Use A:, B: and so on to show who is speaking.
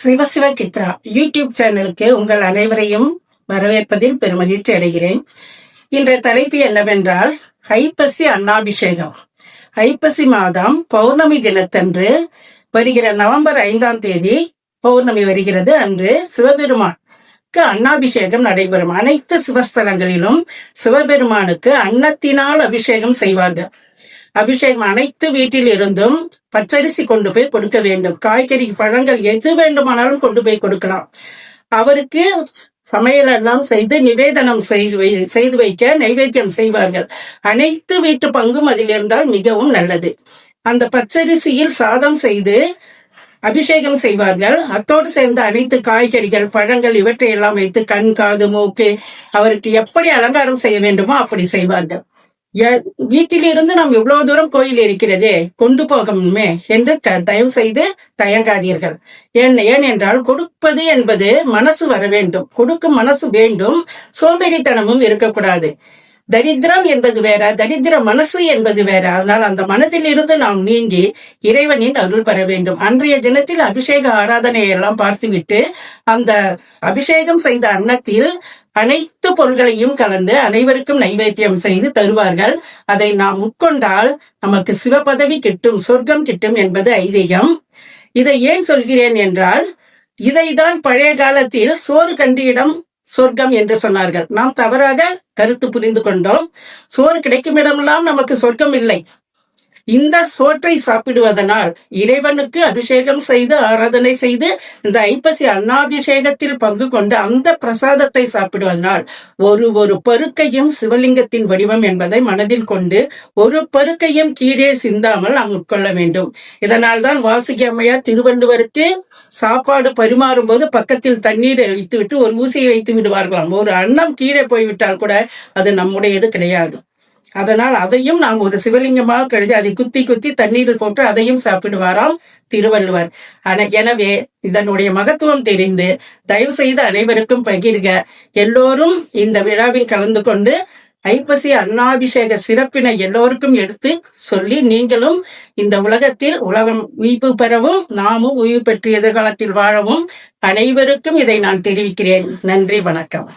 A: சிவசிவ சித்ரா யூடியூப் சேனலுக்கு உங்கள் அனைவரையும் வரவேற்பதில் பெருமகிழ்ச்சி அடைகிறேன். இன்றைய தலைப்பு என்னவென்றால் ஐப்பசி அன்னாபிஷேகம். ஐப்பசி மாதம் பௌர்ணமி தினத்தன்று வருகிற நவம்பர் 5ஆம் தேதி பௌர்ணமி வருகிறது. அன்று சிவபெருமானுக்கு அன்னாபிஷேகம் நடைபெறும். அனைத்து சிவஸ்தலங்களிலும் சிவபெருமானுக்கு அன்னத்தினால் அபிஷேகம் செய்வார்கள். அபிஷேகம் அனைத்து வீட்டில் இருந்தும் பச்சரிசி கொண்டு போய் கொடுக்க வேண்டும். காய்கறி பழங்கள் எது வேண்டுமானாலும் கொண்டு போய் கொடுக்கலாம். அவருக்கு சமையல் எல்லாம் செய்து நிவேதனம் செய்து வைக்க நைவேத்தியம் செய்வார்கள். அனைத்து வீட்டு பங்கும் அதில் இருந்தால் மிகவும் நல்லது. அந்த பச்சரிசியில் சாதம் செய்து அபிஷேகம் செய்வார்கள். அத்தோடு சேர்ந்த அனைத்து காய்கறிகள் பழங்கள் இவற்றை எல்லாம் வைத்து கண் காது மூக்கு அவருக்கு எப்படி அலங்காரம் செய்ய வேண்டுமோ அப்படி செய்வார்கள். வீட்டிலிருந்து நாம் இவ்வளவு தூரம் கோயில் இருக்கிறதே கொண்டு போகணுமே என்று தயவு செய்து தயங்காதீர்கள். ஏன் என்றால் கொடுப்பது என்பது மனசு வர வேண்டும். கொடுக்கும் மனசு வேண்டும். சோம்பேறித்தனமும் இருக்கக்கூடாது. தரித்திரம் என்பது வேற, தரித்திர மனசு என்பது வேற. அதனால் அந்த மனதில் இருந்து நாம் நீங்கி இறைவனின் அருள் பெற வேண்டும். அன்றைய தினத்தில் அபிஷேக ஆராதனையை எல்லாம் பார்த்துவிட்டு அந்த அபிஷேகம் செய்த அன்னத்தில் அனைத்து பொருள்களையும் கலந்து அனைவருக்கும் நைவேத்தியம் செய்து தருவார்கள். அதை நாம் உட்கொண்டால் நமக்கு சிவபதவி கிட்டும், சொர்க்கம் கிட்டும் என்பது ஐதீகம். இதை ஏன் சொல்கிறேன் என்றால், இதைதான் பழைய காலத்தில் சோறு கண்டியிடம் சொர்க்கம் என்று சொன்னார்கள். நாம் தவறாக கருத்து புரிந்து கொண்டோம். சோறு கிடைக்கும் இடமெல்லாம் நமக்கு சொர்க்கம் இல்லை. இந்த சோற்றை சாப்பிடுவதனால் இறைவனுக்கு அபிஷேகம் செய்து ஆராதனை செய்து இந்த ஐப்பசி அன்னாபிஷேகத்தில் பங்கு கொண்டு அந்த பிரசாதத்தை சாப்பிடுவதனால் ஒரு பருக்கையும் சிவலிங்கத்தின் வடிவம் என்பதை மனதில் கொண்டு ஒரு பருக்கையும் கீழே சிந்தாமல் நாம் உட்கொள்ள வேண்டும். இதனால் தான் வாசுகி அம்மையார் திருவள்ளுவருக்கு சாப்பாடு பரிமாறும் போது பக்கத்தில் தண்ணீரை வைத்துவிட்டு ஒரு ஊசியை வைத்து விடுவார்களாம். ஒரு அன்னம் கீழே போய்விட்டால் கூட அது நம்முடையது கிடையாது. அதனால் அதையும் நாம் ஒரு சிவலிங்கமாக கருதி அதை குத்தி தண்ணீரில் போட்டு அதையும் சாப்பிடுவாராம் திருவள்ளுவர். எனவே இதனுடைய மகத்துவம் தெரிந்து தயவு செய்து அனைவருக்கும் பகிர்க. எல்லோரும் இந்த விழாவில் கலந்து கொண்டு ஐப்பசி அன்னாபிஷேக சிறப்பினை எல்லோருக்கும் எடுத்து சொல்லி நீங்களும் இந்த உலகத்தில் உலகம் உயிர்ப்பு பெறவும் நாமும் உயிர் பெற்று எதிர்காலத்தில் வாழவும் அனைவருக்கும் இதை நான் தெரிவிக்கிறேன். நன்றி, வணக்கம்.